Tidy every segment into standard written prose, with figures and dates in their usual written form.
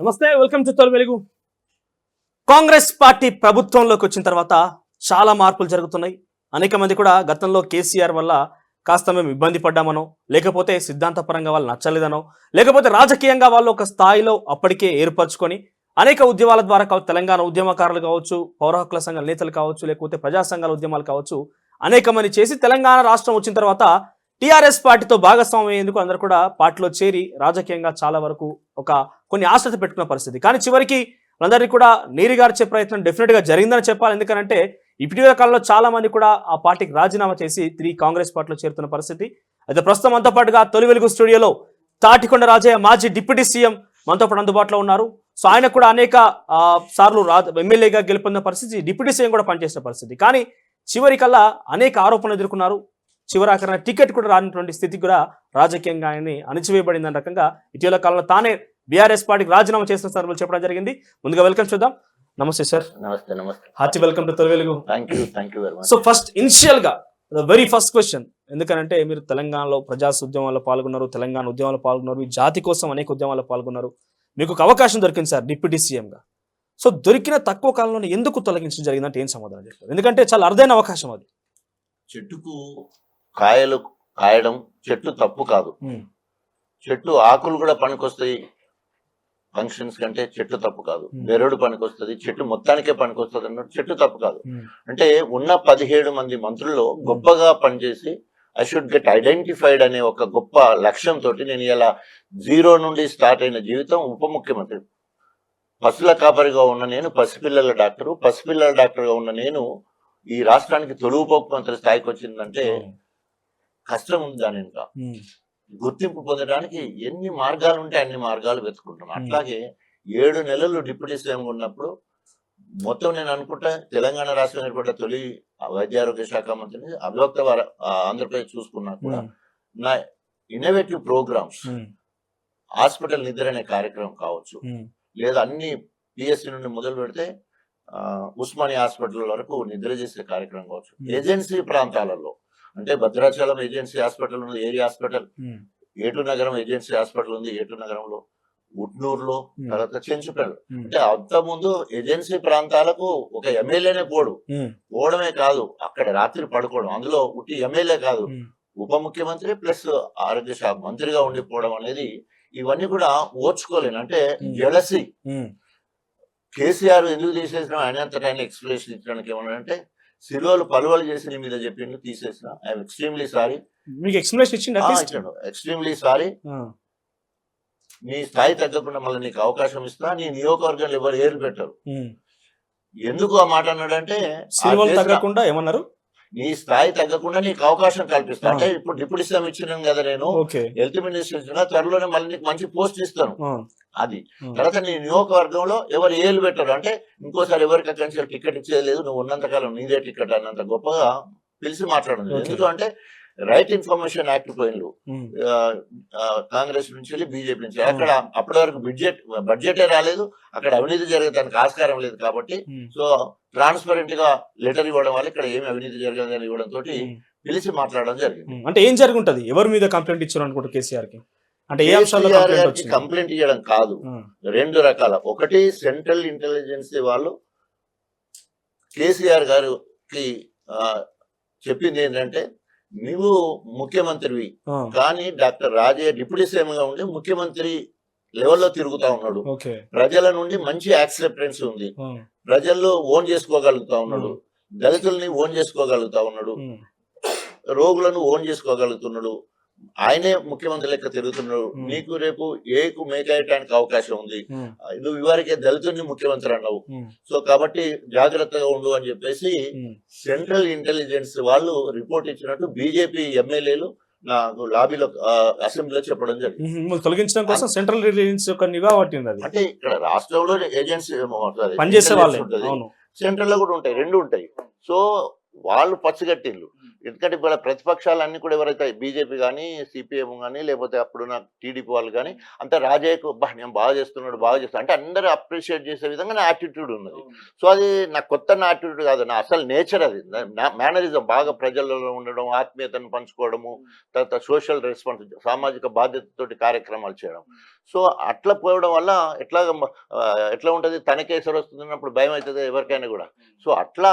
నమస్తే, welcome to తొలి వెలుగు. కాంగ్రెస్ పార్టీ ప్రభుత్వంలోకి వచ్చిన తర్వాత చాలా మార్పులు జరుగుతున్నాయి. అనేక మంది కూడా గతంలో కేసీఆర్ వల్ల కాస్త మేము ఇబ్బంది పడ్డామనో, లేకపోతే సిద్ధాంతపరంగా వాళ్ళు నచ్చలేదనో, లేకపోతే రాజకీయంగా వాళ్ళు ఒక స్థాయిలో అప్పటికే ఏర్పరచుకొని అనేక ఉద్యమాల ద్వారా తెలంగాణ ఉద్యమకారులు కావచ్చు, పౌర హక్కుల సంఘాల నేతలు కావచ్చు, లేకపోతే ప్రజా సంఘాల ఉద్యమాలు కావచ్చు, అనేక మంది చేసి తెలంగాణ రాష్ట్రం వచ్చిన తర్వాత టీఆర్ఎస్ పార్టీతో భాగస్వామ్యం అయ్యేందుకు అందరూ కూడా పార్టీలో చేరి రాజకీయంగా చాలా వరకు కొన్ని ఆశలు పెట్టుకున్న పరిస్థితి. కానీ చివరికి అందరినీ కూడా నీరుగార్చే ప్రయత్నం డెఫినెట్గా జరిగిందని చెప్పాలి. ఎందుకంటే ఇటీవల కాలంలో చాలా మంది కూడా ఆ పార్టీకి రాజీనామా చేసి తిరిగి కాంగ్రెస్ పార్టీలో చేరుతున్న పరిస్థితి. అయితే ప్రస్తుతం మనతో పాటుగా తొలి వెలుగు స్టూడియోలో తాటికొండ రాజయ్య, మాజీ డిప్యూటీ సీఎం మనతో పాటు అందుబాటులో ఉన్నారు. సో ఆయన కూడా అనేక సార్లు ఎమ్మెల్యేగా గెలుపొందిన పరిస్థితి, డిప్యూటీ సీఎం కూడా పనిచేసిన పరిస్థితి. కానీ చివరికల్లా అనేక ఆరోపణలు ఎదుర్కొన్నారు. చివరాఖరణ టికెట్ కూడా రానటువంటి స్థితి కూడా రాజకీయంగా ఆయన్ని అణిచివేయబడిందన్న రకంగా ఇటీవల కాలంలో తానే బీఆర్ఎస్ పార్టీకి రాజీనామా చేసిన సందర్భంలో చెప్పడం జరిగింది. ముందుగా వెల్కమ్ చూద్దాం. నమస్తే సార్. నమస్తే. నమస్తే. హార్టీ వెల్కమ్ టు తొలి వెలుగు. Thank you very much. So first initial గా వెరీ ఫస్ట్ క్వశ్చన్, ఎందుకంటే మీరు తెలంగాణలో ప్రజా ఉద్యమాల్లో పాల్గొన్నారు, తెలంగాణ ఉద్యమాల్లో పాల్గొన్నారు, ఈ జాతి కోసం అనేక ఉద్యమాల్లో పాల్గొన్నారు. మీకు ఒక అవకాశం దొరికింది సార్ డిప్యూటీ సీఎంగా. సో దొరికిన తక్కువ కాలంలోనే ఎందుకు తొలగించడం జరిగిందంటే ఏం సమాధానం చెప్తారు? ఎందుకంటే చాలా అరుదైన అవకాశం అది. చెట్టుకు కాయలు కాయడం చెట్టు తప్పు కాదు. చెట్టు ఆకులు కూడా పనికొస్తాయి ఫంక్షన్స్ కంటే, చెట్టు తప్పు కాదు. బెరడు పనికొస్తుంది, చెట్టు మొత్తానికే పనికొస్తుంది అన్నట్టు చెట్టు తప్పు కాదు. అంటే ఉన్న 17 మంది మంత్రుల్లో గొప్పగా పనిచేసి ఐ షుడ్ గెట్ ఐడెంటిఫైడ్ అనే ఒక గొప్ప లక్ష్యంతో నేను ఇలా 0 నుండి స్టార్ట్ అయిన జీవితం ఉప ముఖ్యమంత్రి. పశువుల కాపరిగా ఉన్న నేను పసిపిల్లల డాక్టర్గా ఉన్న నేను ఈ రాష్ట్రానికి తొలి ఉప ముఖ్యమంత్రి స్థాయికి వచ్చిందంటే కష్టం ఉంది. దాని ఇంకా గుర్తింపు పొందడానికి ఎన్ని మార్గాలు ఉంటే అన్ని మార్గాలు వెతుకుంటాను. అట్లాగే 7 నెలలు డిప్యూటీ సీఎం ఉన్నప్పుడు మొత్తం నేను అనుకుంటా తెలంగాణ రాష్ట్రం ఏర్పడ్డ తొలి వైద్య ఆరోగ్య శాఖ మంత్రిని, అవిభక్త ఆంధ్రప్రదేశ్ చూసుకున్నా కూడా నా ఇన్నోవేటివ్ ప్రోగ్రామ్స్, హాస్పిటల్ నిద్ర అనే కార్యక్రమం కావచ్చు, లేదా అన్ని పిఎస్సి నుండి మొదలు పెడితే ఉస్మానియా హాస్పిటల్ వరకు నిద్ర చేసే కార్యక్రమం కావచ్చు, ఏజెన్సీ ప్రాంతాలలో అంటే భద్రాచలం ఏజెన్సీ హాస్పిటల్ ఉంది, ఏరియా హాస్పిటల్, ఏటు నగరం ఏజెన్సీ హాస్పిటల్ ఉంది, ఏటు నగరంలో, ఉట్నూరులో, తర్వాత చెంచుపల్లి. అంటే అంతకుముందు ఏజెన్సీ ప్రాంతాలకు ఒక ఎమ్మెల్యేనే పోవడమే కాదు, అక్కడ రాత్రి పడుకోవడం, అందులో ఉట్టి ఎమ్మెల్యే కాదు ఉప ముఖ్యమంత్రి ప్లస్ ఆరోగ్య శాఖ మంత్రిగా ఉండిపోవడం అనేది ఇవన్నీ కూడా ఓర్చుకోలేను. అంటే జెలసీ. కేసీఆర్ ఎందుకు తీసేసిన ఆయనంతటా ఆయన ఎక్స్ప్లెనేషన్ ఇచ్చడానికి ఏమన్నా అంటే సిలువలు పలువలు చేసి నీ మీద చెప్పిండు, తీసేసిన. I'm extremely sorry. మీకు ఎక్స్ప్లెనేషన్ ఇచ్చాడు. Extremely sorry. నీ స్థాయి తగ్గకుండా మళ్ళీ నీకు అవకాశం ఇస్తా, నీ నియోజకవర్గంలో ఎవరు ఏర్లు పెట్టరు. ఎందుకు ఆ మాట అన్నాడంటే తగ్గకుండా ఏమన్నారు, నీ స్థాయి తగ్గకుండా నీకు అవకాశం కల్పిస్తా. అంటే ఇప్పుడు డిప్యూటీ సీఎం ఇచ్చినాం కదా, నేను హెల్త్ మినిస్టర్ ఇచ్చిన, త్వరలోనే మళ్ళీ నీకు మంచి పోస్ట్ ఇస్తాను. అది తర్వాత నీ నియోజకవర్గంలో ఎవరు ఏలు పెట్టరు, అంటే ఇంకోసారి ఎవరికి అక్కడి టికెట్ ఇచ్చేది లేదు, నువ్వు ఉన్నంతకాలం నీదే టికెట్ అన్నంత గొప్పగా పిలిచి మాట్లాడదు. ఎందుకంటే రైట్ ఇన్ఫర్మేషన్ యాక్ట్ పోయినలు కాంగ్రెస్ నుంచి వెళ్ళి బీజేపీ నుంచి, అక్కడ అప్పటి వరకు బడ్జెటే రాలేదు, అక్కడ అవినీతి జరగడానికి ఆస్కారం లేదు. కాబట్టి సో ట్రాన్స్పరెంట్ గా లెటర్ ఇవ్వడం వల్ల ఇక్కడ ఏమి అవినీతి జరగదని ఇవ్వడం తోటి పిలిచి మాట్లాడడం జరిగింది. అంటే ఏం జరుగుంటది, ఎవరి మీద కంప్లైంట్ ఇచ్చారు అనుకుంటారు కేసీఆర్ కి? అంటే కంప్లైంట్ ఇవ్వడం కాదు, 2 రకాల. ఒకటి సెంట్రల్ ఇంటెలిజెన్స్ వాళ్ళు కేసీఆర్ గారికి చెప్పింది ఏంటంటే, నువ్వు ముఖ్యమంత్రివి కానీ డాక్టర్ రాజయ్య డిప్యూటీ సీఎం గా ఉండి ముఖ్యమంత్రి లెవెల్లో తిరుగుతా ఉన్నాడు, ప్రజల నుండి మంచి యాక్సెప్టెన్స్ ఉంది, ప్రజల్లో ఓన్ చేసుకోగలుగుతా ఉన్నాడు, దళితుల్ని ఓన్ చేసుకోగలుగుతా ఉన్నాడు, రోగులను ఓన్ చేసుకోగలుగుతున్నాడు, ఆయనే ముఖ్యమంత్రి లెక్క తిరుగుతున్నాడు, నీకు రేపు ఏకు మేకేయటానికి అవకాశం ఉంది, నువ్వు ఇవరికే దళితుడిని ముఖ్యమంత్రి అన్నావు, సో కాబట్టి జాగ్రత్తగా ఉండు అని చెప్పేసి సెంట్రల్ ఇంటెలిజెన్స్ వాళ్ళు రిపోర్ట్ ఇచ్చినట్టు బీజేపీ ఎమ్మెల్యేలు నాకు లాబీలో అసెంబ్లీలో చెప్పడం జరిగింది. తొలగించడం కోసం సెంట్రల్ ఇంటెలిజెన్స్ యొక్క నిఘా పట్టింది. అంటే ఇక్కడ రాష్ట్రంలో ఏజెన్సీ పనిచేసే వాళ్ళు సెంట్రల్ లో కూడా ఉంటాయి, 2 ఉంటాయి. సో వాళ్ళు పచ్చిగట్టిండ్రు. ఎందుకంటే ఇవాళ ప్రతిపక్షాలన్నీ కూడా ఎవరైతే బీజేపీ కానీ సిపిఎం కానీ లేకపోతే అప్పుడున్న టీడీపీ వాళ్ళు కానీ అంత రాజయ్యకు నేను బాగా చేస్తున్నాడు అంటే అందరూ అప్రిషియేట్ చేసే విధంగా నా యాటిట్యూడ్ ఉన్నది. సో అది నా కొత్త నా యాటిట్యూడ్ కాదు, నా అసలు నేచర్ అది, మేనరిజం. బాగా ప్రజలలో ఉండడం, ఆత్మీయతను పంచుకోవడము, తర్వాత సోషల్ రెస్పాన్స్, సామాజిక బాధ్యతతోటి కార్యక్రమాలు చేయడం. సో అట్లా పోవడం వల్ల ఎట్లా ఉంటుంది, తనకేసరి వస్తున్నప్పుడు భయం అవుతుంది ఎవరికైనా కూడా. సో అట్లా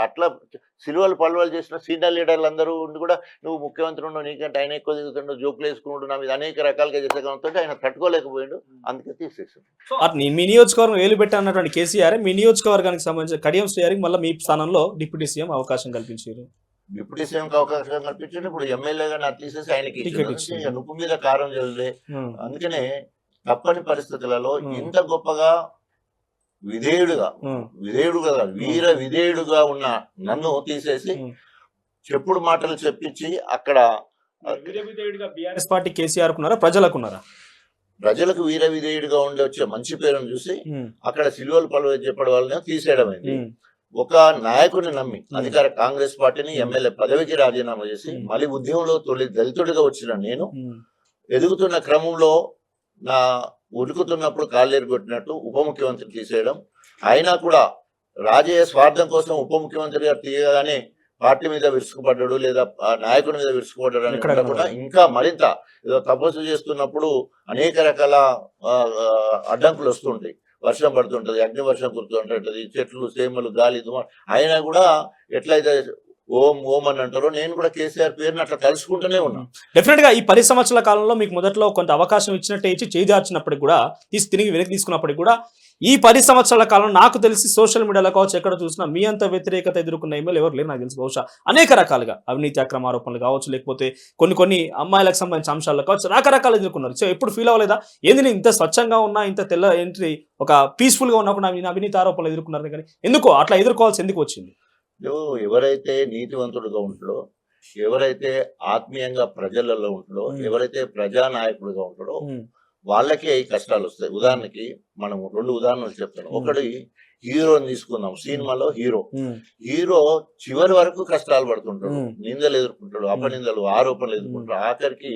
అట్లా సిలువలు పలువలు చేసిన సీనియర్ లీడర్లు అందరూ ఉండి కూడా నువ్వు ముఖ్యమంత్రి ఉండవు, నీకంటే ఆయన ఎక్కువ దిగుతుండవు, జోకులు వేసుకుంటూ నా మీద అనేక రకాలుగా చేసే కారణంతో ఆయన తట్టుకోలేకపోయాడు, అందుకే తీసేసాడు. సో మీ నియోజకవర్గం ఏలు పెట్టి అన్నటువంటి కేసీఆర్ మీ నియోజకవర్గానికి సంబంధించిన కడియం శ్రీహరికి మళ్ళీ మీ స్థానంలో డిప్యూటీ సీఎం అవకాశం కల్పించారు. డిప్యూటీ సీఎంకి అవకాశం కల్పించండి. ఇప్పుడు ఎమ్మెల్యేగా నాకు తీసేసి ఆయనకి నుప్పు మీద కారం చదిలే. అందుకనే తప్పని పరిస్థితులలో ఇంత గొప్పగా విధేయుడుగా వీర విధేయుడుగా ఉన్న నన్ను తీసేసి చెప్పుడు మాటలు చెప్పించి అక్కడ బీఆర్ఎస్ పార్టీ కేసీఆర్ కున్నారా ప్రజలకున్నారా? ప్రజలకు వీర విధేయుడిగా ఉండి వచ్చే మంచి పేరును చూసి అక్కడ సిల్వలు పలువ చెప్పడం వల్ల తీసేయడం అయింది. ఒక నాయకుడిని నమ్మి అధికార కాంగ్రెస్ పార్టీని ఎమ్మెల్యే పదవికి రాజీనామా చేసి మళ్ళీ ఉద్యమంలో తొలి దళితుడిగా వచ్చిన నేను ఎదుగుతున్న క్రమంలో నా ఉడుకుతున్నప్పుడు కాళ్ళేరు కొట్టినట్టు ఉప ముఖ్యమంత్రి తీసేయడం, అయినా కూడా రాజయ్య స్వార్థం కోసం ఉప ముఖ్యమంత్రిగా తీయగానే పార్టీ మీద విరుచుకుపడ్డాడు లేదా నాయకుడి మీద విరుచుకుపడ్డాడు అని కూడా ఇంకా మరింత ఏదో తపస్సు చేస్తున్నప్పుడు అనేక రకాల అడ్డంకులు వస్తుంటాయి. వర్షం పడుతుంటది, అగ్ని వర్షం కురుతుంటది, చెట్లు సేమలు గాలి అయినా కూడా ఎట్లయితే ఓం ఓం అని అంటారో నేను కూడా కేసీఆర్ పేరుని అట్లా తలుచుకుంటూనే ఉన్నా. డెఫినెట్ గా ఈ 10 సంవత్సరాల కాలంలో మీకు మొదట్లో కొంత అవకాశం ఇచ్చినట్టే ఇచ్చి చేజార్చినప్పటికి కూడా తిరిగి వెనక్కి తీసుకున్నప్పటికి కూడా ఈ 10 సంవత్సరాల కాలం నాకు తెలిసి సోషల్ మీడియాలో కావచ్చు ఎక్కడ చూసినా మీ అంత వ్యతిరేకత ఎదుర్కొన్న ఎమ్మెల్యే ఎవరు లేరు నాకు తెలిసి. బహుశా అనేక రకాలుగా అవినీతి అక్రమ ఆరోపణలు కావచ్చు, లేకపోతే కొన్ని అమ్మాయిలకు సంబంధించిన అంశాలు కావచ్చు, రకరకాలు ఎదుర్కొన్నారు. సో ఎప్పుడు ఫీల్ అవ్వలేదా ఏంది నేను ఇంత స్వచ్ఛంగా ఉన్నా, ఇంత తెల్ల ఏంటి ఒక పీస్ఫుల్ గా ఉన్నప్పుడు నేను అవినీతి ఆరోపణలు ఎదుర్కొన్నారు కానీ ఎందుకో అట్లా ఎదుర్కోవాల్సి ఎందుకు వచ్చింది? ఎవరైతే నీతివంతుడుగా ఉంటాడో, ఎవరైతే ఆత్మీయంగా ప్రజలలో ఉంటాడో, ఎవరైతే ప్రజానాయకుడుగా ఉంటాడో వాళ్ళకే ఈ కష్టాలు వస్తాయి. ఉదాహరణకి మనం 2 ఉదాహరణలు చెప్తాను. ఒకటి హీరోని తీసుకుందాం. సినిమాలో హీరో చివరి వరకు కష్టాలు పడుతుంటాడు, నిందలు ఎదుర్కొంటాడు, అపనిందలు ఆరోపణలు ఎదుర్కొంటాడు, ఆఖరికి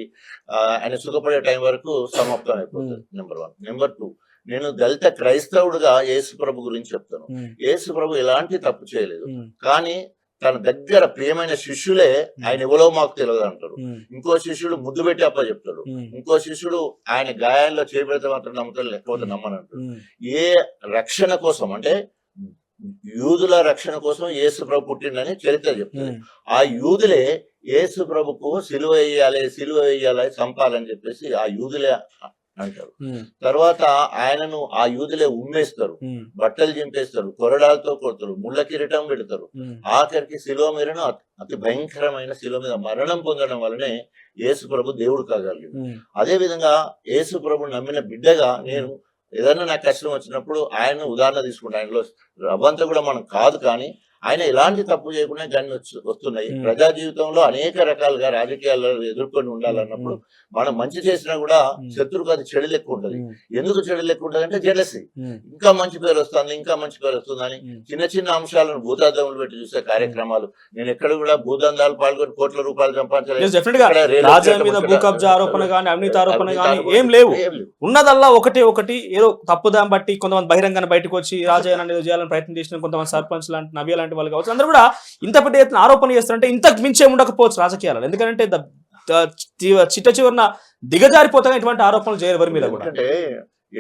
ఆయన సుఖపడే టైం వరకు సమాప్తం అయిపోతుంది. నెంబర్ 1. నెంబర్ 2, నేను దళిత క్రైస్తవుడుగా యేసు ప్రభు గురించి చెప్తాను. యేసు ప్రభు ఎలాంటి తప్పు చేయలేదు, కానీ తన దగ్గర ప్రియమైన శిష్యులే ఆయన ఎవరో మాకు తెలియదు అంటాడు. ఇంకో శిష్యుడు ముద్దు పెట్టి అప్ప చెప్తాడు, ఇంకో శిష్యుడు ఆయన గాయాల్లో చేపెడితే మాత్రం నమ్ముతాడు, లేకపోతే నమ్మనంటాడు. ఏ రక్షణ కోసం అంటే యూదుల రక్షణ కోసం యేసు ప్రభు పుట్టిండని చరిత్ర చెప్తుంది. ఆ యూదులే యేసు ప్రభుకు సిలువ వేయాలి చంపాలని చెప్పేసి ఆ యూదులే అంటారు. తర్వాత ఆయనను ఆ యూదులే ఉమ్మేస్తారు, బట్టలు చింపేస్తారు, కొరడాలతో కొడతారు, ముళ్ళ కిరీటం పెడతారు. ఆఖరికి శిలువ మీదను అతి భయంకరమైన శిలువ మీద మరణం పొందడం వల్లనే యేసు ప్రభు దేవుడు కాగలిగాడు. అదే విధంగా యేసు ప్రభు నమ్మిన బిడ్డగా నేను ఏదైనా నాకు కష్టం వచ్చినప్పుడు ఆయన ఉదాహరణ తీసుకుంటా. ఆయనలో రవ్వంతా కూడా మనం కాదు, కానీ ఆయన ఎలాంటి తప్పు చేయకుండా గన్ని వస్తున్నాయి. ప్రజా జీవితంలో అనేక రకాలుగా రాజకీయాల్లో ఎదుర్కొని ఉండాలన్నప్పుడు మనం మంచి చేసినా కూడా శత్రువుకు అది చెడు లెక్క ఉంటుంది. ఎందుకు చెడు లెక్క ఉంటుంది అంటే జెలసీ. ఇంకా మంచి పేరు వస్తుందని చిన్న అంశాలను భూతార్థములు పెట్టి చూసే కార్యక్రమాలు. నేను ఎక్కడ కూడా భూదందాలు పాల్గొని కోట్ల రూపాయలు సంపాదించలేదు. అవినీతి ఆరోపణ కానీ ఏం లేవు. ఉన్నదల్లా ఒకటి ఏదో తప్పుదాం బట్టి కొంతమంది బహిరంగానే బయటకు వచ్చి రాజయ్య అనేది చేయాలని ప్రయత్నం చేసిన కొంతమంది సర్పంచ్ లాంటి నవ్య లాంటి వాళ్ళు కావచ్చు, అందరూ కూడా ఇంత పెద్ద ఎత్తున ఆరోపణ చేస్తారంటే ఇంతకు మించే ఉండకపోవచ్చు రాజకీయాలు. ఎందుకంటే చిట్ట చివరిన దిగజారిపోతాయి ఇటువంటి ఆరోపణలు చేయరు ఎవరి మీద కూడా. అంటే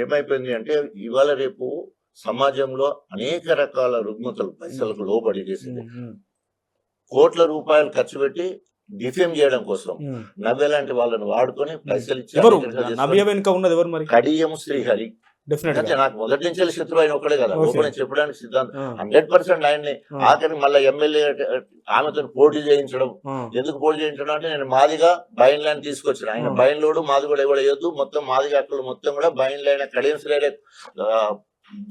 ఏమైపోయింది అంటే ఇవాళ రేపు సమాజంలో అనేక రకాల రుగ్మతలు పైసలకు లోబడి చేసింది. కోట్ల రూపాయలు ఖర్చు పెట్టి డిఫేమ్ చేయడం కోసం నవ్య లాంటి వాళ్ళని వాడుకొని పైసలు ఇచ్చి కడియం శ్రీహరి నాకు మొదటి నుంచి శత్రువు ఆయన ఒక్కడే కదా, ఓపెన్ చెప్పడానికి సిద్ధాంతం 100% ఆయన్ని. ఆఖరికి మళ్ళీ ఎమ్మెల్యే ఆమెతో పోటీ చేయించడం. ఎందుకు పోటీ చేయించడం అంటే నేను మాదిగా బైన్ లైన్ తీసుకొచ్చిన, ఆయన బైన్ లోడు మాది కూడా ఎవరు వేయొద్దు, మొత్తం మాదిగా అక్కడ మొత్తం కూడా బైన్ లైన్ కడియం శ్రీహరి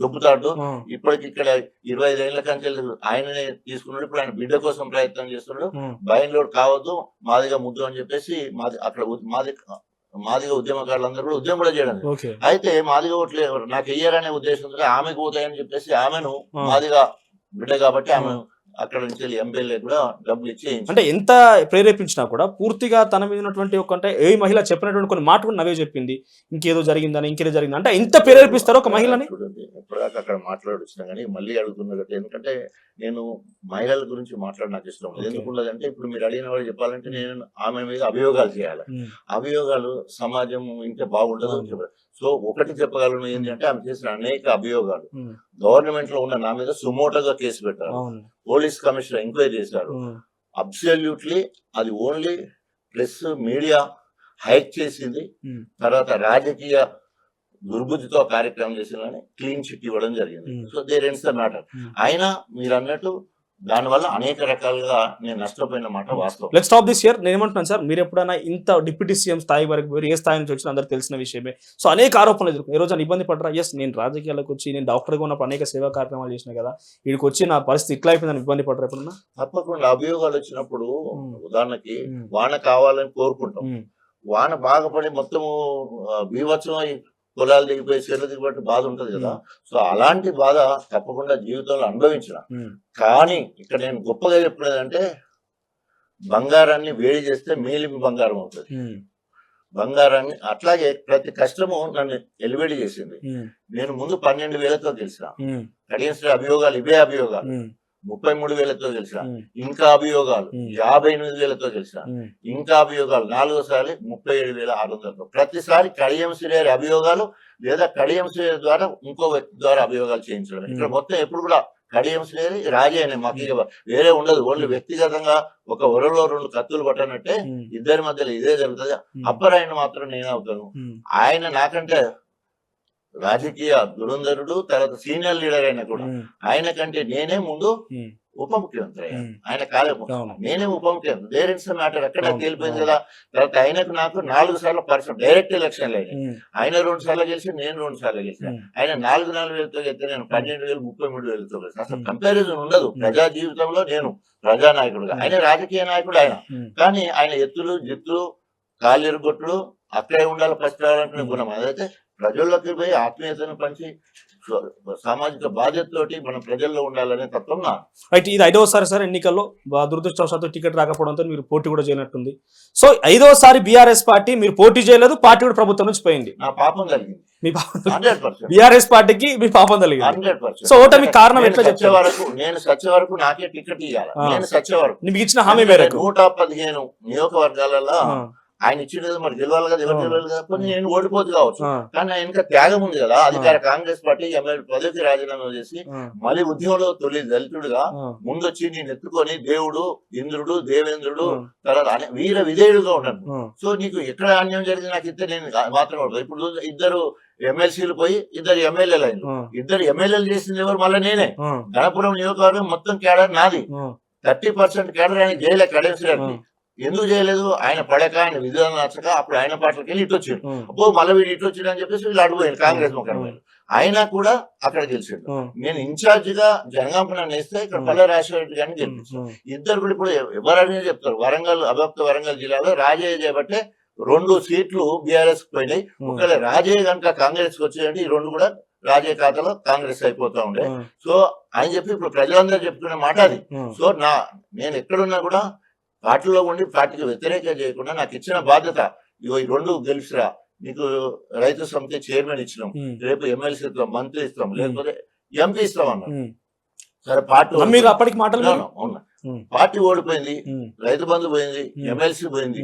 దొబ్బుతాడు. ఇప్పటికి ఇక్కడ 25 ఏళ్ల కంచె ఆయననే తీసుకున్నాడు. ఇప్పుడు ఆయన బిడ్డ కోసం ప్రయత్నం చేస్తున్నాడు. బైన్ లోడ్ కావద్దు, మాదిగా ముద్దు అని చెప్పేసి అక్కడ మాదిగా ఉద్యమకారులందరూ కూడా ఉద్యమం కూడా చేయడం. అయితే మాదిగా ఓట్లు నాకు వెయ్యారనే ఉద్దేశంతో ఆమెకు పోతాయని చెప్పేసి ఆమెను మాదిగా బిడ్డ కాబట్టి ఆమె అక్కడ నుంచి ఎమ్మెల్యే కూడా డబ్బులు ఇచ్చి అంటే ఎంత ప్రేరేపించినా కూడా పూర్తిగా తన మీద ఉన్నటువంటి ఒక అంటే ఏ మహిళ చెప్పినటువంటి కొన్ని మాట కూడా నవే చెప్పింది, ఇంకేదో జరిగిందని ఇంకేదో జరిగింది అంటే ఎంత ప్రేరేపిస్తారో ఒక మహిళని. చూడండి, ఎప్పటిదాకా అక్కడ మాట్లాడుతున్నా కానీ మళ్ళీ అడుగుతున్నట్టు, ఎందుకంటే నేను మహిళల గురించి మాట్లాడి నాకు ఇష్టం Okay. ఎందుకు ఉండదంటే, ఇప్పుడు మీరు అడిగిన వాళ్ళు చెప్పాలంటే నేను ఆమె మీద అభియోగాలు చేయాలి. అభియోగాలు సమాజం ఇంటే బాగుండదు. సో ఒకటి చెప్పగలను ఏంటంటే, ఆమె చేసిన అనేక అభియోగాలు గవర్నమెంట్ లో ఉన్న నా మీద సుమోటోగా కేసు పెట్టారు, అవును. పోలీస్ కమిషనర్ ఎంక్వైరీ చేశారు. అబ్సల్యూట్లీ అది ఓన్లీ ప్రెస్ మీడియా హైక్ చేసింది, తర్వాత రాజకీయ దుర్బుద్ధితో కార్యక్రమం చేసిందని క్లీన్ చిట్ ఇవ్వడం జరిగింది. So there ends the matter. అయినా మీరు అన్నట్టు దానివల్ల అనేక రకాలుగా నేను నష్టపోయిన మాట వాస్తవం. Let's stop this year. నేను ఏమంటున్నాను సార్, మీరు ఎప్పుడైనా ఇంత డిప్యూటీ సీఎం స్థాయి వరకు పోయి ఏ స్థాయి నుంచి వచ్చినా అందరికి తెలిసిన విషయమే. సో అనేక ఆరోపణలు ఎదుర్కొన్నారు. ఈ రోజు ఇబ్బంది పడరా? ఎస్, నేను రాజకీయాలకు వచ్చి నేను డాక్టర్గా ఉన్నప్పుడు అనేక సేవా కార్యక్రమాలు చేసిన కదా, వీడికి వచ్చి నా పరిస్థితి ఇట్లా అయిపోయిందని ఇబ్బంది పడరా ఎప్పుడన్నా? తప్పకుండా అభియోగాలు వచ్చినప్పుడు, ఉదాహరణకి వాన కావాలని కోరుకుంటాం, వాన బాగుపడి మొత్తము బీభత్సమై పొలాలు దిగిపోయి చెట్లు దిగిపోయి బాధ ఉంటది కదా. సో అలాంటి బాధ తప్పకుండా జీవితంలో అనుభవించిన. కానీ ఇక్కడ నేను గొప్పగా చెప్పినదంటే, బంగారాన్ని వేడి చేస్తే మేలి బంగారం అవుతుంది. బంగారాన్ని అట్లాగే ప్రతి కష్టము నన్ను ఎలివేడి చేసింది. నేను ముందు 12,000తో గెలిచిన, కడిగిన అభియోగాలు ఇవే అభియోగాలు 33,000తో గెలిచిన, ఇంకా అభియోగాలు 58,000తో గెలిచిన, ఇంకా అభియోగాలు 4సారి 37,600తో. ప్రతిసారి కడియం శ్రీహరి అభియోగాలు లేదా కడియం శ్రీహరి ద్వారా ఇంకో వ్యక్తి ద్వారా అభియోగాలు చేయించడం. ఇక్కడ మొత్తం ఎప్పుడు కూడా కడియం శ్రీహరి రాజే అనే మాకు ఇక వేరే ఉండదు. ఓన్లీ వ్యక్తిగతంగా ఒక వరలో 2 కత్తులు పట్టనట్టే ఇద్దరి మధ్యలో ఇదే జరుగుతుంది. అప్పర్ ఆయన మాత్రం నేనే అవుతాను. ఆయన నాకంటే రాజకీయ దురంధరుడు, తర్వాత సీనియర్ లీడర్ అయినా కూడా ఆయన కంటే నేనే ముందు ఉప ముఖ్యమంత్రి అయ్యాను. ఆయన కాలేము, నేనే ఉప ముఖ్యమంత్రి. దేర్ ఇట్స్ మ్యాటర్ అక్కడ తేలిపోయింది కదా. తర్వాత ఆయనకు నాకు 4 సార్లు పర్సన్ డైరెక్ట్ ఎలక్షన్లు అయినాయి. ఆయన 2 సార్లు గెలిచి, నేను 2 సార్లు గెలిచిన. ఆయన 4,000తో గెలిస్తే నేను 12,000, 33,000తో గెలిచిన. అసలు కంపారిజన్ ఉండదు. ప్రజా జీవితంలో నేను ప్రజానాయకుడుగా, ఆయన రాజకీయ నాయకుడు ఆయన. కానీ ఆయన ఎత్తులు జిత్తులు కాళ్ళెరుగొట్టుడు అక్కడే ఉండాలి ఫస్ట్ రావాలంటున్న గుణం. అదైతే ప్రజల్లోకి పోయి ఆత్మీయతను పంచి సామాజిక బాధ్యతతోటి మనం ప్రజల్లో ఉండాలనే తత్వం నా. రైట్, ఇది 5వసారి సార్ ఎన్నికల్లో దురదృష్టవశాత్తు టికెట్ రాకపోవడంతో మీరు పోటీ కూడా చేయనట్టుంది. సో 5వసారి బీఆర్ఎస్ పార్టీ మీరు పోటీ చేయలేదు, పార్టీ కూడా ప్రభుత్వం నుంచి పోయింది. నా పాపం కలిగింది. మీ పాపం 100%. బీఆర్ఎస్ పార్టీకి మీ పాపం కలిగింది 100%. సో ఓటమి కారణం ఎట్లా వచ్చే వరకు నేను సచ్చే వరకు నాకే టికెట్ ఇవ్వాలి. నేను సచ్చే వరకు మీకు ఇచ్చిన హామీ మేరకు 115 నియోజకవర్గాలలో ఆయన ఇచ్చినది మరి గెలవాలి కదా, ఎవరు గెలవాలి కదా. కొన్ని నేను ఓడిపోతు కావచ్చు, కానీ ఆయన త్యాగం ఉంది కదా. అధికార కాంగ్రెస్ పార్టీ ఎమ్మెల్యే పదవికి రాజీనామా చేసి మళ్ళీ ఉద్యమంలో తొలి దళితుడుగా ముందొచ్చి నేను ఎత్తుకొని దేవుడు, ఇంద్రుడు, దేవేంద్రుడు, తర్వాత వీర విధేయుడుగా ఉన్నాను. సో నీకు ఎక్కడ అన్యాయం జరిగింది నాకు ఇస్తే నేను మాత్రం పడతాను. ఇప్పుడు 2 ఎమ్మెల్సీలు పోయి 2 ఎమ్మెల్యేలు అయింది. 2 ఎమ్మెల్యేలు చేసింది ఎవరు? మళ్ళీ నేనే. గణపురం నియోజకవర్గం మొత్తం కేడర్ నాది. 30% కేడర్ ఆయన చేయలే. కడేశ్వరి ఎందుకు చేయలేదు? ఆయన పడక, ఆయన విధానం నచ్చక అప్పుడు ఆయన పార్టీకి వెళ్ళి ఇటు వచ్చాడు. అబ్బో మళ్ళీ వీడు ఇటు వచ్చాడు అని చెప్పేసి వీళ్ళు అడిపోయారు కాంగ్రెస్ ముఖ్యమంత్రి. అయినా కూడా అక్కడ గెలిచాడు. నేను ఇన్ఛార్జ్ గా జనగాంపన నేస్తే ఇక్కడ పల్లె రాజశేఖర గారిని గెలిపించాను. ఇద్దరు కూడా ఇప్పుడు ఎవరైనా చెప్తారు, వరంగల్ అభక్త వరంగల్ జిల్లాలో రాజయ్య చేయబట్టే 2 సీట్లు బీఆర్ఎస్ పోయినాయి. ఒకవేళ రాజయ్య కనుక కాంగ్రెస్ కి వచ్చాయంటే ఈ 2 కూడా రాజయ్య ఖాతాలో కాంగ్రెస్ అయిపోతా ఉండే. సో ఆయన చెప్పి ఇప్పుడు ప్రజలందరూ చెప్పుకునే మాట అది. సో నేను ఎక్కడున్నా కూడా పార్టీలో ఉండి పార్టీకి వ్యతిరేకంగా చేయకుండా నాకు ఇచ్చిన బాధ్యత, ఇగో ఈ 2 గెలిచిరా, నీకు రైతు సమితి చైర్మన్ ఇచ్చినాం, రేపు ఎమ్మెల్సీ ఇస్తాం, మంత్రి ఇస్తాం, లేకపోతే ఎంపీ ఇస్తాం అన్నా. సరే పార్టీ అప్పటికి మాటలు అవునా, పార్టీ ఓడిపోయింది, రైతు బంధు పోయింది, ఎమ్మెల్సీ పోయింది.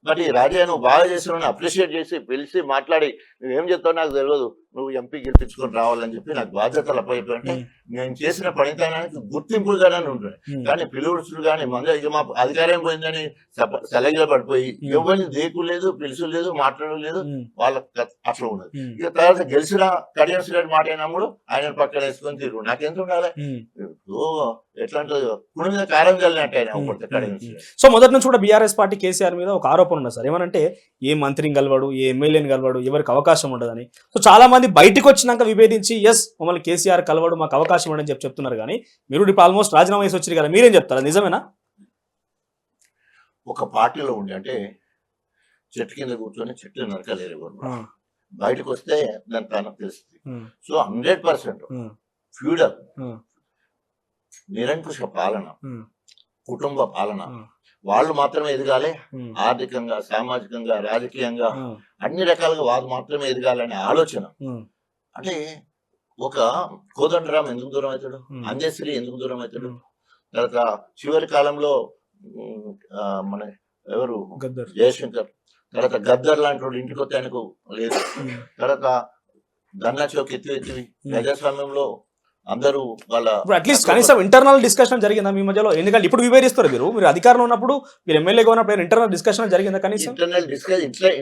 మరి రాజయ్య నువ్వు బాగా చేసిన అప్రిషియేట్ చేసి పిలిచి మాట్లాడి నువ్వేం చెప్తావు నాకు తెలియదు, నువ్వు ఎంపీ గెలిపించుకొని రావాలని చెప్పి నాకు బాధ్యతలు అప్పయిపోయింటే నేను చేసిన పనితనానికి గుర్తింపుగానే ఉంటుంది. కానీ పిలువుడుచులు కానీ మంది ఇక మా అధికారం పోయిందని సలగిలో పడిపోయి ఎవరిని దేకు లేదు, పిలుచు లేదు, మాట్లాడడం లేదు, వాళ్ళకి అట్లా ఉన్నది. ఇక తర్వాత గెలిచిన కడియం శ్రీహరి మాట అయినప్పుడు ఆయన పక్కన వేసుకొని తిరుగు నాకెంత ఉండాలి. ఎట్లా కుడి మీద కారం చల్లినట్టు ఆయన కడియం శ్రీహరి. సో మొదటి నుంచి కూడా బీఆర్ఎస్ పార్టీ కేసీఆర్ మీద ఒక ఆరోపణ ఉన్నది సార్, ఏమనంటే ఏ మంత్రిని కలవాడు, ఏ ఎమ్మెల్యేని కలవాడు, ఎవరికి అవకాశం ఉండదని. సో చాలా మంది బయటకు వచ్చినాక విభేదించి ఎస్ మమ్మల్ని కేసీఆర్ కలవాడు, మాకు అవకాశం ఉండని చెప్తున్నారు. కానీ మీరు ఇప్పుడు ఆల్మోస్ట్ రాజీనామా చేసి వచ్చారు కదా, మీరేం చెప్తారు? నిజమేనా? ఒక పార్టీలో ఉండి అంటే చెట్టు కింద కూర్చొని చెట్లు నరకలేరు, బయటకు వస్తే దాని తనకు తెలుస్తుంది. సో 100% ఫ్యూడల్ నిరంకుశ పాలన, కుటుంబ పాలన. వాళ్ళు మాత్రమే ఎదగాలి, ఆర్థికంగా, సామాజికంగా, రాజకీయంగా అన్ని రకాలుగా వాళ్ళు మాత్రమే ఎదగాలనే ఆలోచన. అంటే ఒక కోదండరాం ఎందుకు దూరం అవుతాడు, అంజశ్రీ ఎందుకు దూరం అవుతాడు, తర్వాత చివరి కాలంలో మన ఎవరు జయశంకర్, తర్వాత గద్దర్ లాంటి వాడు ఇంటికి వస్తే ఆయనకు లేదు, తర్వాత ధర్నా చౌక్ ఎత్తివి ప్రజాస్వామ్యంలో అందరూ వాళ్ళ అట్లీస్ట్ కనీసం ఇంటర్నల్ డిస్కషన్ జరిగిందా మీ మధ్యలో? ఎందుకంటే ఇప్పుడు వివరిస్తారు మీరు అధికారంలో ఉన్నప్పుడు, మీరు ఎమ్మెల్యేగా ఉన్నప్పుడు ఇంటర్నల్ డిస్కషన్ జరిగిందా కనీసం?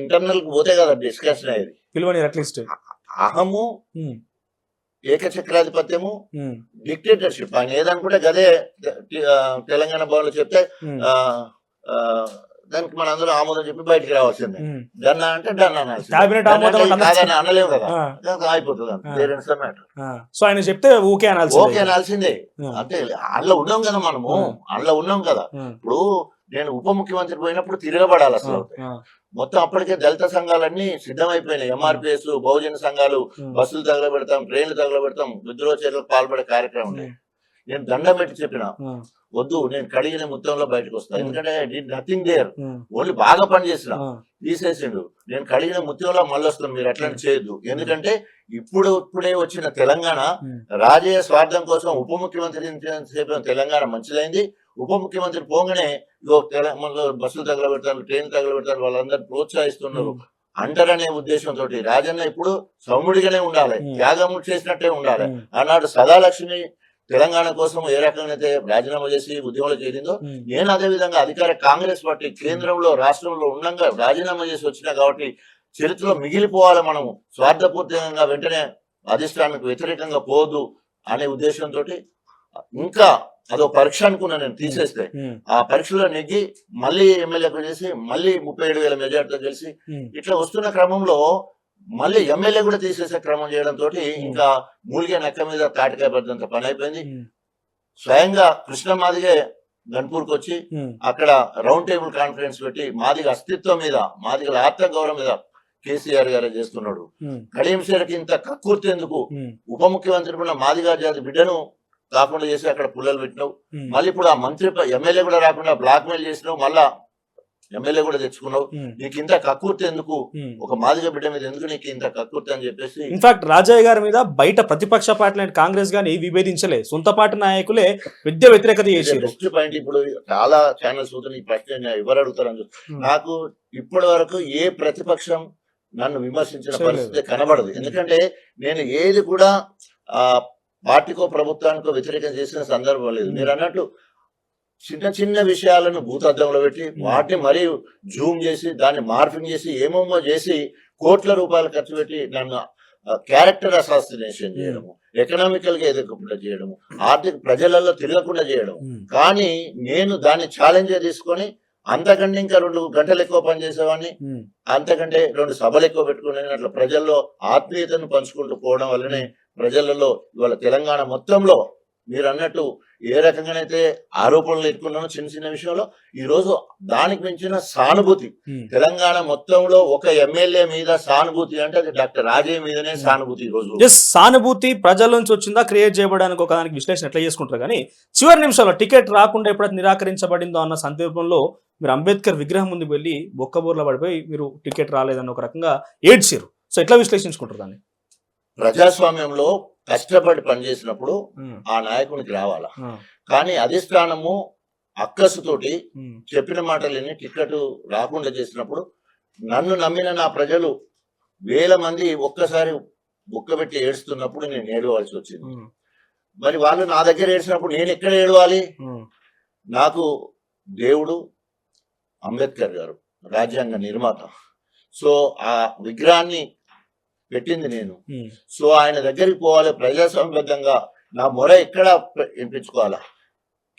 ఇంటర్నల్ పోతే కదా డిస్కషన్ అయ్యేది. పిలువని అట్లీస్ట్ అహము, ఏకచక్రాధిపత్యము, డిక్టేటర్షిప్. ఆయన ఏదనుకుంటే గదే తెలంగాణ భవన్లో చెప్తే దానికి మన అందరూ ఆమోదం చెప్పి బయటికి రావాల్సిందే. డన్నా అంటే డన్నా అనలేము కదా, అయిపోతుంది. సో ఆయన చెప్తే ఓకే అనాల్సిందే. అంటే అందులో ఉన్నాం కదా మనము, అందులో ఉన్నాం కదా. ఇప్పుడు నేను ఉప ముఖ్యమంత్రి పోయినప్పుడు తిరగబడాలి అసలు. మొత్తం అప్పటికే దళిత సంఘాలన్నీ సిద్ధమైపోయినాయి. ఎంఆర్పిఎస్, బహుజన సంఘాలు బస్సులు తగలబెడతాం, ట్రైన్లు తగలబెడతాం, విద్రోహ చర్యలకు పాల్పడే కార్యక్రమం ఉన్నాయి. నేను దండం పెట్టి చెప్పిన, వద్దు, నేను కడిగిన ముత్యంలో బయటకు వస్తాను. ఎందుకంటే నథింగ్ దేర్, ఓన్లీ బాగా పనిచేసిన తీసేసిండు. నేను కడిగిన ముత్యంలో మళ్ళీ వస్తాను, మీరు అట్లాంటి చేయొద్దు. ఎందుకంటే ఇప్పుడే వచ్చిన తెలంగాణ రాజకీయ స్వార్థం కోసం ఉప ముఖ్యమంత్రి తెలంగాణ మంచిదైంది. ఉప ముఖ్యమంత్రి పోగానే తెలంగాణలో బస్సులు తగలబెడతారు, ట్రైన్ తగలబెడతారు, వాళ్ళందరూ ప్రోత్సహిస్తున్నారు అంటారనే ఉద్దేశంతో రాజన్న ఇప్పుడు సౌముడిగానే ఉండాలి, త్యాగం చేసినట్టే ఉండాలి. ఆనాడు సదాలక్ష్మి తెలంగాణ కోసం ఏ రకంగా అయితే రాజీనామా చేసి ఉద్యమాలు చేరిందో, నేను అదే విధంగా అధికార కాంగ్రెస్ పార్టీ కేంద్రంలో రాష్ట్రంలో ఉండగా రాజీనామా చేసి వచ్చినా కాబట్టి చరిత్రలో మిగిలిపోవాలి. మనము స్వార్థపూర్తికంగా వెంటనే అధిష్టానానికి వ్యతిరేకంగా పోదు అనే ఉద్దేశంతో ఇంకా అదో పరీక్ష అనుకున్నా నేను తీసేస్తే. ఆ పరీక్షలో నెగ్గి మళ్ళీ ఎమ్మెల్యేకు చేసి మళ్ళీ 37,000 మెజార్టీతో గెలిచి ఇట్లా వస్తున్న క్రమంలో మళ్ళీ ఎమ్మెల్యే కూడా తీసేసే క్రమం చేయడంతో ఇంకా మూలిగే నక్క మీద తాటికాయ పడ్డంత పని అయిపోయింది. స్వయంగా కృష్ణ మాదిగే గన్పూర్కి వచ్చి అక్కడ రౌండ్ టేబుల్ కాన్ఫరెన్స్ పెట్టి మాదిగ అస్తిత్వం మీద, మాదిగల ఆత్మగౌరవం మీద కేసీఆర్ గారే చేస్తున్నాడు. కడియం శేఖర్కి ఇంత కక్కుర్తి ఎందుకు? ఉప ముఖ్యమంత్రి కూడా మాదిగా జాతి బిడ్డను కాకుండా చేసి అక్కడ పుల్లలు పెట్టినావు. మళ్ళీ ఇప్పుడు ఆ మంత్రి ఎమ్మెల్యే కూడా రాకుండా బ్లాక్ మెయిల్ చేసినావు, మళ్ళా ఎమ్మెల్యే కూడా తెచ్చుకున్నావు. నీకు ఇంత కక్కుర్తి ఎందుకు? ఒక మాదిగ బిడ్డ మీద ఎందుకు నీకు ఇంత కక్కుర్తి అని చెప్పేసి. ఇన్ఫాక్ట్ రాజయ్య గారి మీద బయట ప్రతిపక్ష పార్టీ కాంగ్రెస్ గాని విభేదించలే, సొంత పార్టీ నాయకులే విద్య వ్యతిరేకత చేసి. Best point. ఇప్పుడు చాలా ఛానల్స్ ఈ ప్రశ్న ఎవరు అడుగుతారని నాకు ఇప్పటి వరకు ఏ ప్రతిపక్షం నన్ను విమర్శించిన పరిస్థితి కనబడదు. ఎందుకంటే నేను ఏది కూడా పార్టీకో ప్రభుత్వానికో వ్యతిరేకం చేసిన సందర్భం లేదు. మీరు అన్నట్టు చిన్న చిన్న విషయాలను భూతద్దంలో పెట్టి వాటిని మరీ జూమ్ చేసి దాన్ని మార్ఫింగ్ చేసి ఏమేమో చేసి కోట్ల రూపాయలు ఖర్చు పెట్టి నన్ను క్యారెక్టర్ అసాసినేషన్ చేయడము, ఎకనామికల్ గా ఎదగకుండా చేయడము, ఆర్థిక ప్రజలలో తిరగకుండా చేయడం. కానీ నేను దాన్ని ఛాలెంజ్ తీసుకొని అంతకంటే ఇంకా 2 గంటలు ఎక్కువ పనిచేసేవాడిని, అంతకంటే 2 సభలు ఎక్కువ పెట్టుకుని అట్లా ప్రజల్లో ఆత్మీయతను పంచుకుంటూ పోవడం వల్లనే ప్రజలలో ఇవాళ తెలంగాణ మొత్తంలో మీరు అన్నట్టు ఏ రకంగానైతే ఆరోపణలు ఎత్తుకున్నానో చిన్న చిన్న విషయంలో, ఈ రోజు దానికి మించిన సానుభూతి తెలంగాణ మొత్తంలో ఒక ఎమ్మెల్యే మీద సానుభూతి అంటే అది డాక్టర్ రాజయ్య మీదనే సానుభూతి. ఈ రోజు సానుభూతి ప్రజల నుంచి వచ్చిందా, క్రియేట్ చేయబడడానికి ఒక దానికి విశ్లేషణ ఎట్లా చేసుకుంటారు. కానీ చివరి నిమిషంలో టికెట్ రాకుండా ఎప్పుడైతే నిరాకరించబడిందో అన్న సందర్భంలో మీరు అంబేద్కర్ విగ్రహం ముందుకు వెళ్ళి బొక్కబోర్ల పడిపోయి మీరు టికెట్ రాలేదన్న ఒక రకంగా ఏడ్చారు. సో ఎట్లా విశ్లేషించుకుంటారు దాన్ని? ప్రజాస్వామ్యంలో కష్టపడి పనిచేసినప్పుడు ఆ నాయకునికి రావాలా, కానీ అధిష్టానము అక్కసుతోటి చెప్పిన మాటలని టికెట్ రాకుండా చేసినప్పుడు నన్ను నమ్మిన నా ప్రజలు 1000 మంది ఒక్కసారి బుక్కబెట్టి ఏడుస్తున్నప్పుడు నేను ఏడవలసి వచ్చింది. మరి వాళ్ళు నా దగ్గర ఏడ్చినప్పుడు నేను ఎక్కడ ఏడవాలి? నాకు దేవుడు అంబేద్కర్ గారు, రాజ్యాంగ నిర్మాత. సో ఆ విగ్రహాన్ని పెట్టింది నేను. సో ఆయన దగ్గరికి పోవాలి ప్రజాస్వామ్యబద్ధంగా. నా మొర ఎక్కడ వినిపించుకోవాలా?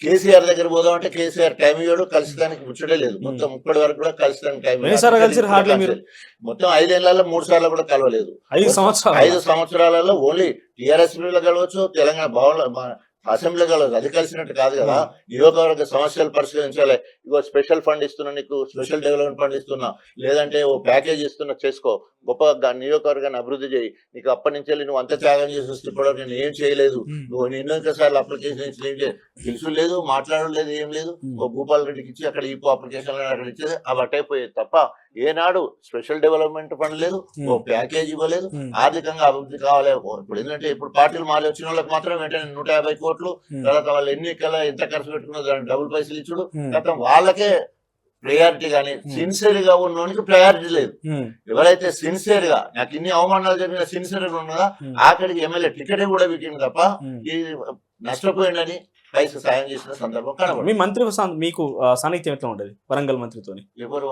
కేసీఆర్ దగ్గర పోదాం అంటే కేసీఆర్ టైం ఇవ్వడు, కలిసడానికి ముచ్చటే లేదు. మొత్తం ఇప్పటి వరకు కూడా కలిసడానికి టైం, మొత్తం 5 ఏళ్లలో 3 సార్లు కూడా కలవలేదు. 5 సంవత్సరాలలో ఓన్లీ టీఆర్ఎస్ లో కలవచ్చు, తెలంగాణ భవన్ అసెంబ్లీ కలవచ్చు. అది కలిసినట్టు కాదు కదా. నియోజకవర్గ సమస్యలు పరిష్కరించాలి. ఇగో స్పెషల్ ఫండ్ ఇస్తున్నా, నీకు స్పెషల్ డెవలప్మెంట్ ఫండ్ ఇస్తున్నా, లేదంటే ఓ ప్యాకేజ్ ఇస్తున్నా చేసుకో, గొప్ప నియోజకవర్గాన్ని అభివృద్ధి చేయి, నీకు అప్పటి నుంచి వెళ్ళి నువ్వు అంత త్యాగం చేసి వస్తే కూడా నేను ఏం చేయలేదు, నువ్వు ఎన్నో సార్లు అప్లికేషన్ ఇచ్చి ఏం తెలుసు లేదు, మాట్లాడడం లేదు, ఏం లేదు, ఓ భూపాల్ రెడ్డికి ఇచ్చి అక్కడ ఈ అప్లికేషన్ అక్కడ ఇచ్చేది అవి అట్టయిపోయేది తప్ప ఏనాడు స్పెషల్ డెవలప్మెంట్ ఫండ్ లేదు, ఓ ప్యాకేజ్ ఇవ్వలేదు, ఆర్థికంగా అభివృద్ధి కావాలి. ఇప్పుడు ఏంటంటే ఇప్పుడు పార్టీలు మారి వచ్చిన వాళ్ళకి మాత్రం వెంటనే 150 కోట్లు, తర్వాత వాళ్ళు ఎన్నికల ఎంత ఖర్చు పెట్టుకున్నా దానికి డబుల్ పైసలు ఇచ్చుడు, తర్వాత వాళ్ళకే ప్రయారిటీ. కానీ సిన్సియర్ గా ఉన్నోనికి ప్రయారిటీ లేదు. ఎవరైతే సిన్సియర్ గా నాకు ఇన్ని అవమానాలు జరిగిన సిన్సియర్ గా ఉన్నదా ఆఖరికి ఎమ్మెల్యే టికెట్ కూడా వీకింది తప్ప ఈ నష్టపోయిందని పైసలు సాయం చేసిన సందర్భం కనబడు. మీ మంత్రి మీకు సాన్నిధ్యం ఎట్లా ఉండేది వరంగల్ మంత్రితో? ఎవరు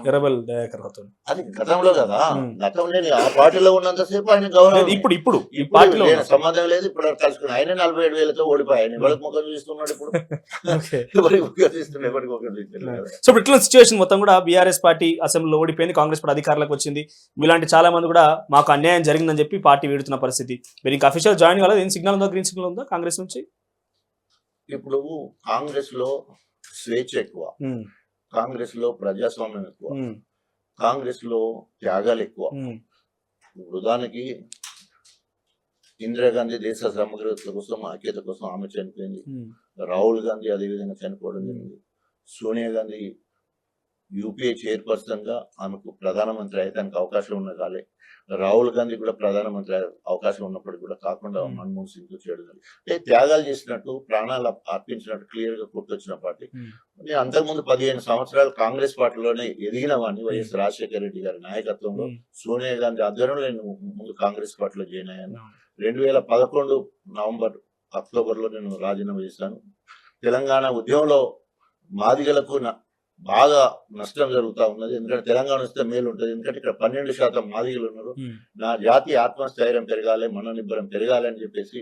ఎర్రబెల్ దయాకర్ రావుతో. అది గతంలో కదా, గతంలో ఆ పార్టీలో ఉన్నంతసేపు ఆయన గౌరవం. ఇప్పుడు సంబంధం లేదు. ఇప్పుడు కలుసుకుని ఆయన 47,000తో ఓడిపోయాయి. ఎవరికి ముఖం చూస్తున్నాడు ఇప్పుడు? ఎవరికి ముఖం చూస్తున్నాడు? ఎవరికి ముఖం చూస్తున్నాడు? సో ఇట్లా సిచ్యువేషన్ మొత్తం కూడా బీఆర్ఎస్ పార్టీ అసెంబ్లీలో ఓడిపోయింది, కాంగ్రెస్ పార్టీ అధికారులకు వచ్చింది. ఇలాంటి చాలా మంది కూడా మాకు అన్యాయం జరిగిందని చెప్పి పార్టీ వీడుతున్న పరిస్థితి. మీరు ఇంకా అఫీషియల్ జాయిన్ కాలేదు, ఏం సిగ్నల్ ఉందా, గ్రీన్ సిగ్నల్ ఉందా కాంగ్రెస్ నుంచి? ఇప్పుడు కాంగ్రెస్ లో స్వేచ్ఛ ఎక్కువ, కాంగ్రెస్ లో ప్రజాస్వామ్యం ఎక్కువ, కాంగ్రెస్ లో త్యాగాలు ఎక్కువ. ఉదాహరణకి ఇందిరాగాంధీ దేశ సమగ్రత కోసం, ఐక్యత కోసం ఆమె చనిపోయింది. రాహుల్ గాంధీ అదే విధంగా చనిపోవడం జరిగింది. సోనియా గాంధీ యూపీఏ చైర్పర్సన్ గా ఆమెకు ప్రధానమంత్రి అయ్యేదానికి అవకాశం ఉన్న కాలే. రాహుల్ గాంధీ కూడా ప్రధానమంత్రి అవకాశం ఉన్నప్పటికీ కూడా కాకుండా మన్మోహన్ సింగ్ చేయడం జరిగింది. అంటే త్యాగాలు చేసినట్టు, ప్రాణాలు అర్పించినట్టు క్లియర్ గా గుర్తొచ్చిన పార్టీ. నేను అంతకుముందు 15 సంవత్సరాలు కాంగ్రెస్ పార్టీలోనే ఎదిగిన వాడిని. వైఎస్ రాజశేఖర రెడ్డి గారి నాయకత్వంలో, సోనియా గాంధీ ఆధ్వర్యంలో నేను ముందు కాంగ్రెస్ పార్టీలో జాయిన్ అయ్యాను. 2011 అక్టోబర్లో నేను రాజీనామా చేశాను. తెలంగాణ ఉద్యమంలో మాదిగలకు బాగా నష్టం జరుగుతూ ఉన్నది. ఎందుకంటే తెలంగాణ వస్తే మేలు ఉంటుంది. ఎందుకంటే ఇక్కడ 12% మాదిగలు ఉన్నారు. నా జాతి ఆత్మస్థైర్యం పెరగాలి, మనోనిబ్బరం పెరగాలి అని చెప్పేసి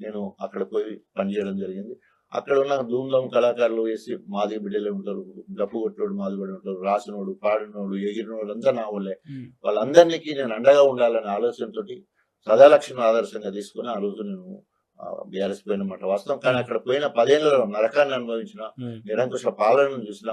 నేను అక్కడ పోయి పనిచేయడం జరిగింది. అక్కడ ఉన్న ధూమ్ధామ్ కళాకారులు వేసి మాదిగ బిడ్డలే ఉంటారు, డప్పు కొట్టోడు మాదిగడు ఉంటారు, రాసినోడు, పాడినోడు, ఎగిరినోడు అంతా నా వాళ్ళే. వాళ్ళందరికీ నేను అండగా ఉండాలనే ఆలోచనతో సదాలక్ష్మిని ఆదర్శంగా తీసుకుని ఆ రోజు నేను బీఆర్ఎస్ పోయినమాట వాస్తవం. కానీ అక్కడ పోయిన 10 ఏళ్లలో నరకాన్ని అనుభవించిన, నిరంకుశ పాలనను చూసిన,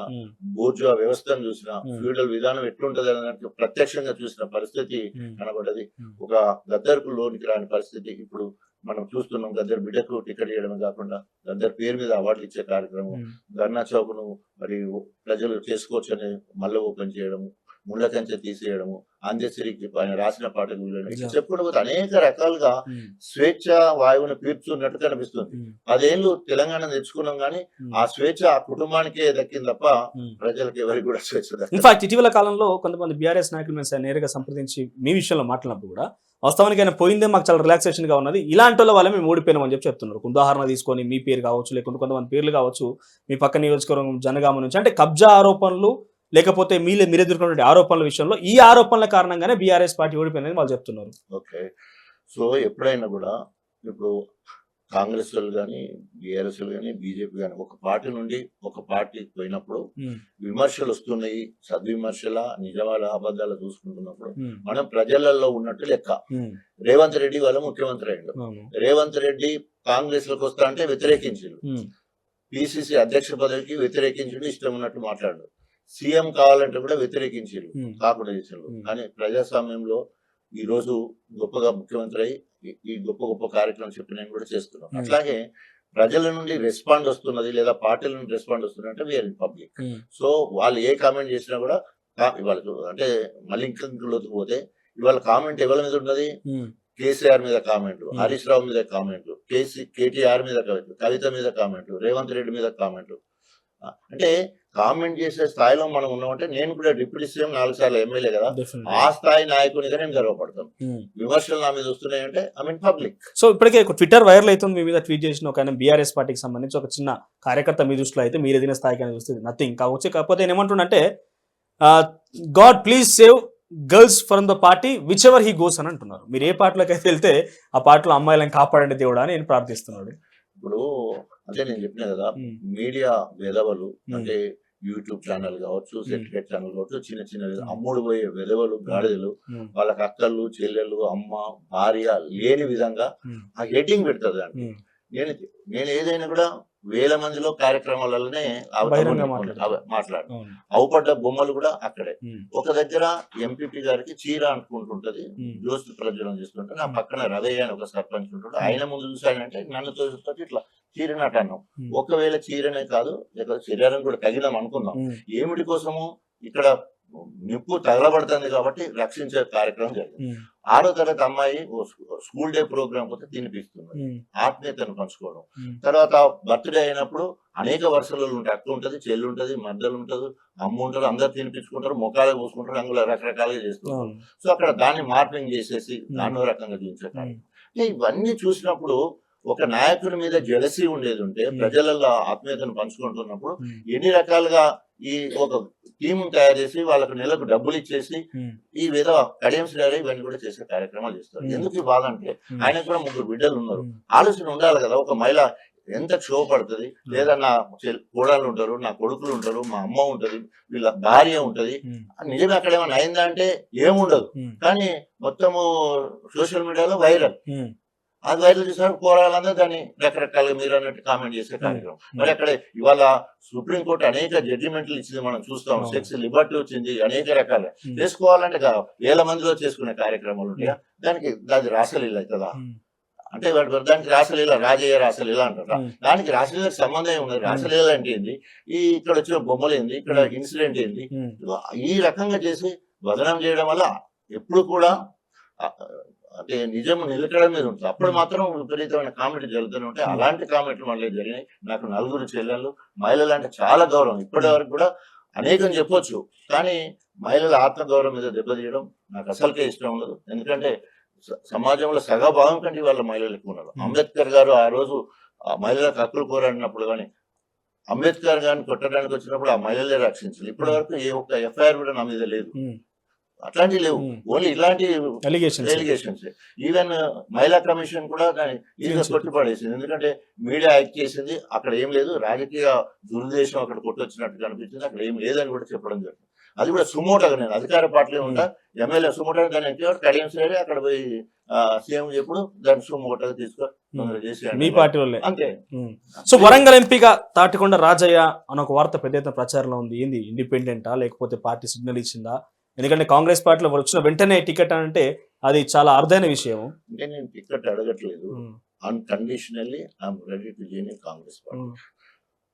బూర్జువా వ్యవస్థను చూసిన, ఫ్యూడల్ విధానం ఎట్లుంటది అన్నట్టు ప్రత్యక్షంగా చూసిన పరిస్థితి కనబడ్డది. ఒక గద్దర్కు లోనికి రాని పరిస్థితి ఇప్పుడు మనం చూస్తున్నాం. గద్దర్ బిడ్డకు టికెట్ ఇవ్వడమే కాకుండా గద్దర్ పేరు మీద అవార్డులు ఇచ్చే కార్యక్రమం, ధర్నా చౌక్ను మరి ప్రజలు చేసుకోవచ్చు అని మళ్ళీ ఓపెన్ చేయడము, ముళ్ళ కంచె తీసేయడము, అంత్యశ్రీకి ఆయన రాసిన పాటలు చెప్పుకుంటూ అనేక రకాలుగా స్వేచ్ఛ వాయువును పీల్చున్నట్టు కనిపిస్తుంది. 10 ఏళ్ళు తెలంగాణ తెచ్చుకున్నాం కానీ ఆ స్వేచ్ఛ ఆ కుటుంబానికే దక్కింది తప్ప ప్రజలకు ఎవరికి కూడా స్వేచ్ఛ దక్కింది. ఇన్ఫాక్ట్ ఇటీవల కాలంలో కొంతమంది బీఆర్ఎస్ నాయకులు మేము నేరుగా సంప్రదించి మీ విషయంలో మాట్లాడినప్పుడు కూడా వాస్తవానికి ఆయన పోయిందే మాకు చాలా రిలాక్సేషన్ గా ఉన్నది, ఇలాంటి వాళ్ళ మేము ఓడిపోయినామని చెప్పి చెప్తున్నారు. ఉదాహరణ తీసుకొని మీ పేరు కావచ్చు, లేకుంటే కొంతమంది పేర్లు కావచ్చు, మీ పక్క నియోజకవర్గం జనగామ నుంచి, అంటే కబ్జా ఆరోపణలు లేకపోతే మీరు ఎదుర్కొన్న ఆరోపణల విషయంలో ఈ ఆరోపణల కారణంగానే బీఆర్ఎస్ పార్టీ ఓడిపోయిందని వాళ్ళు చెప్తున్నారు. ఓకే, సో ఎప్పుడైనా కూడా ఇప్పుడు కాంగ్రెస్ వాళ్ళు కానీ, బీఆర్ఎస్ వాళ్ళు కానీ, బీజేపీ కానీ ఒక పార్టీ నుండి ఒక పార్టీకి పోయినప్పుడు విమర్శలు వస్తున్నాయి. సద్విమర్శల, నిజాల, అబద్ధాలు చూసుకుంటున్నప్పుడు మనం ప్రజలలో ఉన్నట్టు లెక్క. రేవంత్ రెడ్డి వాళ్ళ ముఖ్యమంత్రి అయ్యాడు. రేవంత్ రెడ్డి కాంగ్రెస్ లోకి వస్తా అంటే వ్యతిరేకించాడు. పిసిసి అధ్యక్ష పదవికి వ్యతిరేకించడు, ఇష్టం ఉన్నట్టు మాట్లాడు. సీఎం కావాలంటే కూడా వ్యతిరేకించారు, కాకుండా చేశారు. కానీ ప్రజాస్వామ్యంలో ఈ రోజు గొప్పగా ముఖ్యమంత్రి అయ్యి ఈ గొప్ప గొప్ప కార్యక్రమం చెప్పి నేను కూడా చేస్తున్నాను. అట్లాగే ప్రజల నుండి రెస్పాండ్ వస్తున్నది లేదా పార్టీల నుండి రెస్పాండ్ వస్తున్నది అంటే వీఆర్ ఇన్ పబ్లిక్. సో వాళ్ళు ఏ కామెంట్ చేసినా కూడా ఇవాళ అంటే మళ్ళీ ఇంకా పోతే ఇవాళ కామెంట్ ఎవరి మీద ఉన్నది? కేసీఆర్ మీద కామెంట్లు, హరీష్ రావు మీద కామెంట్లు, కేటీఆర్ మీద కవిత మీద కామెంట్లు, రేవంత్ రెడ్డి మీద కామెంట్లు. అంటే కామెంట్ చేసే స్థాయిలో మనం ఉన్నామంటే నేను కూడా డిప్యూటీ సీఎం 4 సార్లు ఎమ్మెల్యే కదా, ఆ స్థాయి నాయకునిగా నేను గర్వపడతాను. విమర్శలు నా మీద వస్తున్నాయంటే ఐ మీన్ పబ్లిక్. సో ఇప్పటికే ట్విట్టర్ వైరల్ అవుతుంది, మీ మీద ట్వీట్ చేసిన ఒక బీఆర్ఎస్ పార్టీకి సంబంధించి ఒక చిన్న కార్యకర్త మీ దృష్టిలో అయితే మీరు ఎదిగిన స్థాయికి అనేది వస్తుంది నథింగ్ కావచ్చు. కాకపోతే నేను ఏమంటుండే God please save girls from the party whichever he goes అని అంటున్నారు. మీరు ఏ పార్టీలోకి అయితే వెళ్తే ఆ పార్టీలో అమ్మాయిలను కాపాడండి దేవుడా అని నేను ప్రార్థిస్తున్నాడు. ఇప్పుడు అంటే నేను చెప్పిన కదా, మీడియా వెధవలు అంటే యూట్యూబ్ ఛానల్ కావచ్చు, సెటిలైట్ ఛానల్ కావచ్చు, చిన్న చిన్న అమ్ముడు పోయే వెధవలు, గాడిదలు, వాళ్ళకి అక్కలు, చెల్లెలు, అమ్మ, భార్య లేని విధంగా ఆ హెడ్డింగ్ పెడుతుంది. అంటే నేను ఏదైనా కూడా వేల మందిలో కార్యక్రమాలలోనే బహిరంగ మాట్లాడు అవును. అవుపడ్డ బొమ్మలు కూడా అక్కడే. ఉమ్, ఒక దగ్గర ఎంపీపీ గారికి చీర అనుకుంటుంటది, దోస్తు ప్రజ్వలం చేస్తుంటే నా పక్కన రవయ్య అని ఒక సర్పంచ్ ఉంటాడు, ఆయన ముందు చూసానంటే నన్ను తోటి ఇట్లా చీరనట్టు అన్నాం. ఒకవేళ చీరనే కాదు లేకపోతే శరీరం కూడా తగిదాం అనుకుందాం, ఏమిటి కోసము ఇక్కడ నిప్పు తగలబడుతుంది కాబట్టి రక్షించే కార్యక్రమం జరిగింది. 6వ తరగతి అమ్మాయి స్కూల్ డే ప్రోగ్రామ్ పోతే తినిపిస్తుంది, ఆత్మీయతను పంచుకోవడం. తర్వాత బర్త్డే అయినప్పుడు అనేక వరుసలు ఉంటాయి, అక్క ఉంటది, చెల్లి ఉంటది, మద్దలు ఉంటది, అమ్మ ఉంటది, అందరు తినిపించుకుంటారు, ముఖాలు పూసుకుంటారు, రంగుల రకరకాలుగా చేస్తుంటారు. సో అక్కడ దాన్ని మార్పింగ్ చేసేసి దాన్నో రకంగా చూపించే కార్యక్రమం. ఇవన్నీ చూసినప్పుడు ఒక నాయకుడి మీద జెలసీ ఉండేది ఉంటే ప్రజలలో ఆత్మీయతను పంచుకుంటున్నప్పుడు ఎన్ని రకాలుగా ఈ ఒక టీం తయారు చేసి వాళ్ళకు నెలకు డబ్బులు ఇచ్చేసి ఈ విధ కడియం శ్రీహరి ఇవన్నీ కూడా చేసే కార్యక్రమాలు చేస్తారు. ఎందుకు ఈ బాధ అంటే ఆయనకు కూడా 3 బిడ్డలు ఉన్నారు, ఆలోచన ఉండాలి కదా. ఒక మహిళ ఎంత క్షోభపడుతుంది, లేదా నా కోడళ్ళు ఉంటారు, నా కొడుకులు ఉంటారు, మా అమ్మ ఉంటది, వీళ్ళ భార్య ఉంటది, నిజమే అక్కడ ఏమైనా అయిందా అంటే ఏముండదు, కానీ మొత్తము సోషల్ మీడియాలో వైరల్. అది వైరల్ చేసిన పోరాడాలంటే దాన్ని రకరకాలుగా మీరు అన్నట్టు కామెంట్ చేసే కార్యక్రమం. మరి అక్కడ ఇవాళ సుప్రీంకోర్టు అనేక జడ్జిమెంట్లు ఇచ్చింది, మనం చూస్తాం. సెక్స్ లిబర్టీ వచ్చింది, అనేక రకాలుగా చేసుకోవాలంటే వేల మందిలో చేసుకునే కార్యక్రమాలు ఉంటాయా? దానికి అది రాసలీల అవుతుందా అంటే దానికి రాసలీల, రాజయ్య రాసలీల అంటారా? దానికి రాసలీలకు సంబంధం ఉన్నది. రాసలీల అంటే ఏంది, ఈ ఇక్కడ వచ్చిన బొమ్మలు ఏంది, ఇక్కడ ఇన్సిడెంట్ ఏంది, ఈ రకంగా చేసి బదనాం చేయడం వల్ల ఎప్పుడు కూడా అంటే నిజం నిలకడం మీద ఉంటుంది. అప్పుడు మాత్రం విపరీతమైన కామెంట్లు జరుగుతూనే ఉంటాయి. అలాంటి కామెంట్లు మళ్ళీ జరిగినాయి. నాకు 4 చెల్లెళ్ళు, మహిళలు అంటే చాలా గౌరవం, ఇప్పటి వరకు కూడా అనేకం చెప్పొచ్చు, కానీ మహిళల ఆత్మగౌరవం మీద దెబ్బతీయడం నాకు అసలుకే ఇష్టం ఉండదు. ఎందుకంటే సమాజంలో సగభాగం కంటే వాళ్ళ మహిళలు ఎక్కువ ఉన్నారు. అంబేద్కర్ గారు ఆ రోజు ఆ మహిళలకు హక్కులు పోరాడినప్పుడు కానీ, అంబేద్కర్ గారిని కొట్టడానికి వచ్చినప్పుడు ఆ మహిళలే రక్షించాలి. ఇప్పటి వరకు ఏ ఒక్క ఎఫ్ఐఆర్ కూడా నా మీద లేదు, అట్లాంటివి లేవు. ఓన్లీ ఇలాంటి ఎలిగేషన్స్. ఈవెన్ మహిళా కమిషన్ కూడా దాన్ని ఈజీగా కొట్టిపడేసింది, ఎందుకంటే మీడియా యాక్ట్ చేసింది, అక్కడ ఏం లేదు, రాజకీయ దురుద్దేశం అక్కడ కొట్టొచ్చినట్టు కనిపించింది, అక్కడ ఏం లేదని కూడా చెప్పడం జరిగింది. అది కూడా సుమోటగా, నేను అధికార పార్టీలో ఉంటా, ఎమ్మెల్యే సుమోటగా దాన్ని ఎక్కేవాడు, కడియం శ్రీహరి అక్కడ పోయి సీఎం చెప్పుడు దాన్ని సుమోటగా తీసుకొని మీ పార్టీ వాళ్ళే అంతే. సో వరంగల్ ఎంపీగా తాటికొండ రాజయ్య అన్న ఒక వార్త పెద్ద ఎత్తున ప్రచారంలో ఉంది. ఏంది, ఇండిపెండెంటా లేకపోతే పార్టీ సిగ్నల్ ఇచ్చిందా? ఎందుకంటే కాంగ్రెస్ పార్టీలో వచ్చిన వెంటనే టికెట్ అంటే అది చాలా అరుదైన విషయం. అంటే నేను టికెట్ అడగట్లేదు, unconditionally I'm ready to join Congress party.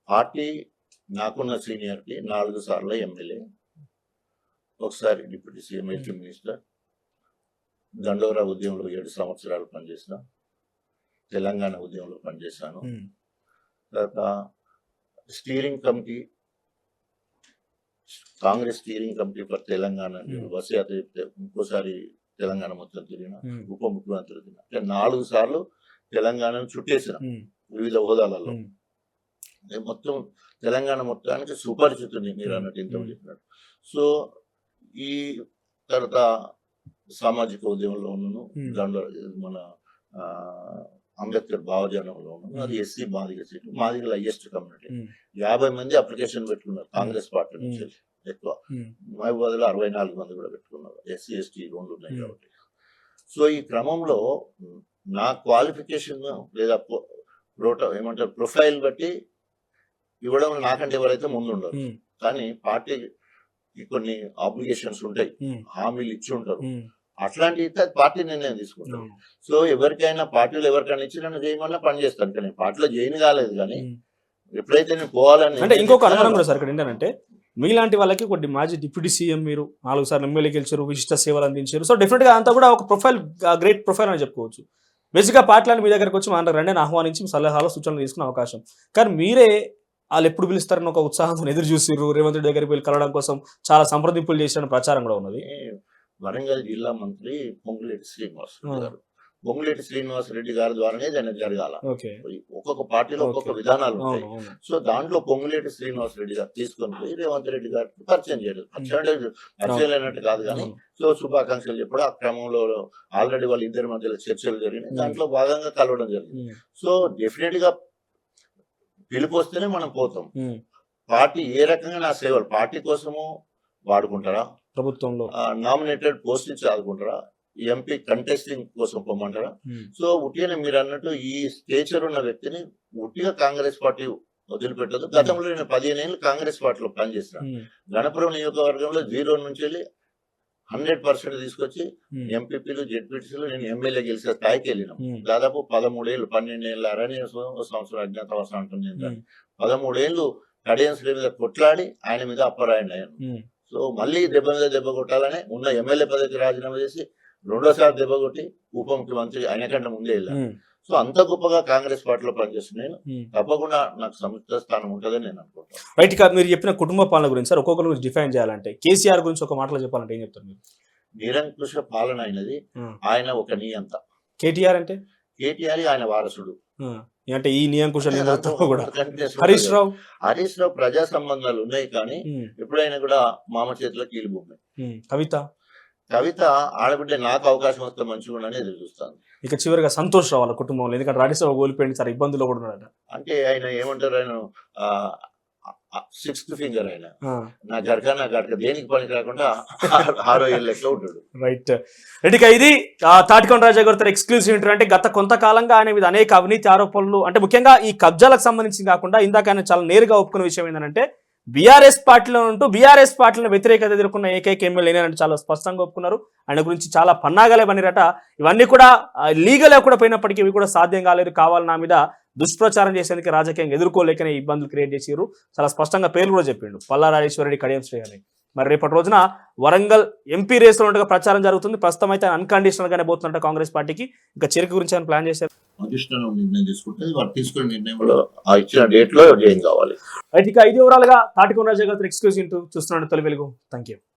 Party నాకున్న సీనియారిటీ 4 సార్లు ఎమ్మెల్యే, ఒకసారి డిప్యూటీ సీఎం, ఐటీ మినిస్టర్, దండోరా ఉద్యమంలో 7 సంవత్సరాలు పనిచేసిన, తెలంగాణ ఉద్యమంలో పనిచేశాను. తర్వాత steering committee, Congress steering committee for Telangana bus యాత్ర ఇంకోసారి తెలంగాణ మొత్తం తిరిగిన, ఉప ముఖ్యమంత్రి తిరిగిన, అంటే 4 సార్లు తెలంగాణను చుట్టేసిన వివిధ హోదాలలో. మొత్తం తెలంగాణ మొత్తానికి సుపరిచితుని, మీరు అన్నట్టు ఇంత చెప్పినట్టు. సో ఈ తర్వాత సామాజిక ఉద్యమంలో ఉన్నాను, దాంట్లో మన అంబేద్కర్ భావజానంలో ఉన్నాను. అది ఎస్సీ మాదిగ సీట్లు, మాదిగల హైయెస్ట్ కమ్యూనిటీ, 50 మంది అప్లికేషన్ పెట్టుకున్నారు కాంగ్రెస్ పార్టీ నుంచి ఎక్కువ. మహబూబాద్లో 64 మంది కూడా పెట్టుకున్నారు, ఎస్సీ ఎస్టీ 2 ఉన్నాయి కాబట్టి. సో ఈ క్రమంలో నా క్వాలిఫికేషన్ లేదా ఏమంటారు ప్రొఫైల్ బట్టి ఇవ్వడం నాకంటే ఎవరైతే ముందు ఉండరు, కానీ పార్టీకి కొన్ని ఆబ్లిగేషన్స్ ఉంటాయి, హామీలు ఇచ్చి ఉంటారు, అట్లాంటి పార్టీ నిర్ణయం తీసుకుంటారు. సో ఎవరికైనా పార్టీలో ఎవరికైనా ఇచ్చి నన్ను చేయమన్నా పనిచేస్తాను, కానీ పార్టీలో జైన్ కాలేదు. కానీ ఎప్పుడైతే నేను పోవాలని అంటే ఇంకొక అనుమానం కూడా సార్ ఇక్కడ ఏంటంటే, మీలాంటి వాళ్ళకి కొన్ని మాజీ డిప్యూటీ సీఎం, మీరు 4 సార్లు ఎమ్మెల్యే గెలిచారు, విశిష్ట సేవలు అందించారు. సో డెఫినెట్ గా అంతా కూడా ఒక ప్రొఫైల్, గ్రేట్ ప్రొఫైల్ అని చెప్పుకోవచ్చు. బేసిక్గా పార్టీలను మీ దగ్గరకు వచ్చి మన రండి ఆహ్వానించి సలహాలు సూచనలు తీసుకునే అవకాశం, కానీ మీరే వాళ్ళు ఎప్పుడు పిలుస్తారని ఒక ఉత్సాహంతో ఎదురు చూసిర్రు. రేవంత్ రెడ్డి దగ్గరికి వెళ్ళి కలవడం కోసం చాలా సంప్రదింపులు చేసిన ప్రచారం కూడా ఉన్నది. వరంగల్ జిల్లా మంత్రి పొంగులేటి శ్రీనివాస్ గారు, పొంగులేటి శ్రీనివాస్ రెడ్డి గారి ద్వారానే దాన్ని జరగాల. ఒక్కొక్క పార్టీలో ఒక్కొక్క విధానాలు ఉంటాయి. సో దాంట్లో పొంగులేటి శ్రీనివాస్ రెడ్డి గారు తీసుకొని పోయి రేవంత్ రెడ్డి గారికి పరిచయం చేయలేదు. పరిచయం లేనట్టు కాదు, కానీ సో శుభాకాంక్షలు చెప్పడం, ఆ క్రమంలో ఆల్రెడీ వాళ్ళ ఇద్దరి మధ్యలో చర్చలు జరిగినాయి, దాంట్లో భాగంగా కలవడం జరిగింది. సో డెఫినెట్ గా పిలుపు వస్తేనే మనం పోతాం. పార్టీ ఏ రకంగా నా సేవలు పార్టీ కోసము వాడుకుంటారా, ప్రభుత్వంలో నామినేటెడ్ పోస్ట్ ఇచ్చి ఆదుకుంటారా, ఎంపీ కంటెస్టింగ్ కోసం పొమ్మంటారా? సో ఉట్టిగానే మీరు అన్నట్టు ఈ స్టేచర్ ఉన్న వ్యక్తిని ఉట్టిగా కాంగ్రెస్ పార్టీ వదిలిపెట్టదు. గతంలో నేను 15 ఏళ్ళు కాంగ్రెస్ పార్టీలో పనిచేసిన గణపురం నియోజకవర్గంలో 0 నుంచి వెళ్ళి 100% తీసుకొచ్చి ఎంపీపీలు జెడ్పీటీసీలు నేను ఎమ్మెల్యే గెలిచే స్థాయికి వెళ్ళినాం. దాదాపు 13 ఏళ్ళు 12 ఏళ్ళ అరణ్య సంవత్సరం అజ్ఞాతవాసం అంటుంది. 13 ఏళ్ళు కడియం శ్రీ మీద కొట్లాడి ఆయన మీద అప్పరాయండి అయ్యాను. సో మళ్ళీ దెబ్బ మీద దెబ్బ కొట్టాలని ఉన్న ఎమ్మెల్యే పదవికి రాజీనామా చేసి రెండోసారి దెబ్బ కొట్టి ఉప ముఖ్యమంత్రి ఆయన కంటే ముందే వెళ్ళాను. సో అంత గొప్పగా కాంగ్రెస్ పార్టీలో పనిచేస్తున్న నేను తప్పకుండా నాకు సముచిత స్థానం ఉంటుందని నేను అనుకుంటాను. రైట్ గా మీరు చెప్పిన కుటుంబ పాలన గురించి సార్ ఒక్కొక్కరి గురించి డిఫైన్ చేయాలంటే కేసీఆర్ గురించి ఒక మాటలో చెప్పాలంటే ఏం చెప్తారు మీరు? నిరంకుశ పాలన అయినది. ఆయన ఒక నియంత. కేటీఆర్ అంటే కేటీఆర్ ఆయన వారసుడు. అంటే ఈ నియంకుశ కూడా హరీష్ రావు ప్రజా సంబంధాలు ఉన్నాయి కానీ ఎప్పుడైనా కూడా మామ చేతిలో కీలుభూమి. కవిత ఆడబిడ్డ నాకు అవకాశం వస్తే మంచిగా ఉండని ఎదురు చూస్తాను. ఇక చివరిగా సంతోష్ రావు వాళ్ళ కుటుంబంలో, ఎందుకంటే రాజ్యసభ కోల్పోయింది సార్, ఇబ్బందులు కూడా ఉన్నాడట. అంటే ఆయన ఏమంటారు, ఆయన 6th ఫింగర్, ఆయన నా గడక దేనికి పనికి రాకుండా 6వ ఏళ్ళ లెక్క ఉంటాడు. రైట్. రెడ్డిగా ఇది తాటికొండ రాజా గారితో ఎక్స్క్లూసివ్ ఇంటర్వ్యూ. అంటే గత కొంతకాలంగా ఆయన మీద అనేక అవినీతి ఆరోపణలు, అంటే ముఖ్యంగా ఈ కబ్జాలకు సంబంధించి కాకుండా ఇందాక ఆయన చాలా నేరుగా ఒప్పుకున్న విషయం ఏంటంటే బీఆర్ఎస్ పార్టీలో ఉంటూ బీఆర్ఎస్ పార్టీలో వ్యతిరేకత ఎదుర్కొన్న ఏకైక ఎమ్మెల్యే అంటే చాలా స్పష్టంగా ఒప్పుకున్నారు. ఆయన గురించి చాలా పన్నాగాలే పనిరట. ఇవన్నీ కూడా లీగల్ కూడా పోయినప్పటికీ ఇవి కూడా సాధ్యం కాలేదు. కావాలి నా మీద దుష్ప్రచారం చేసేందుకు రాజకీయంగా ఎదుర్కోలేకనే ఇబ్బందులు క్రియేట్ చేసారు. చాలా స్పష్టంగా పేర్లు కూడా చెప్పిండు, పల్లా రాజేశ్వరరెడ్డి, కడియం శ్రీ అని. మరి రేపటి రోజున వరంగల్ ఎంపీ రేసులో ఉండగా ప్రచారం జరుగుతుంది. ప్రస్తుతం అయితే అన్కండిషనల్ గానే పోతున్నట్టు కాంగ్రెస్ పార్టీకి. ఇంకా చేరిక గురించి ఆయన ప్లాన్ చేశారు. నిర్ణయం తీసుకుంటే వారు తీసుకునే నిర్ణయం కూడా ఆ ఇచ్చిన డేట్ లో జాయిన్ కావాలి. అయితే ఇక 5 ఓవరాల్ గా తాటికొండ రాజా గారితో ఎక్స్క్లూసివ్ చూస్తున్నాడు తొలి వెలుగు. Thank you.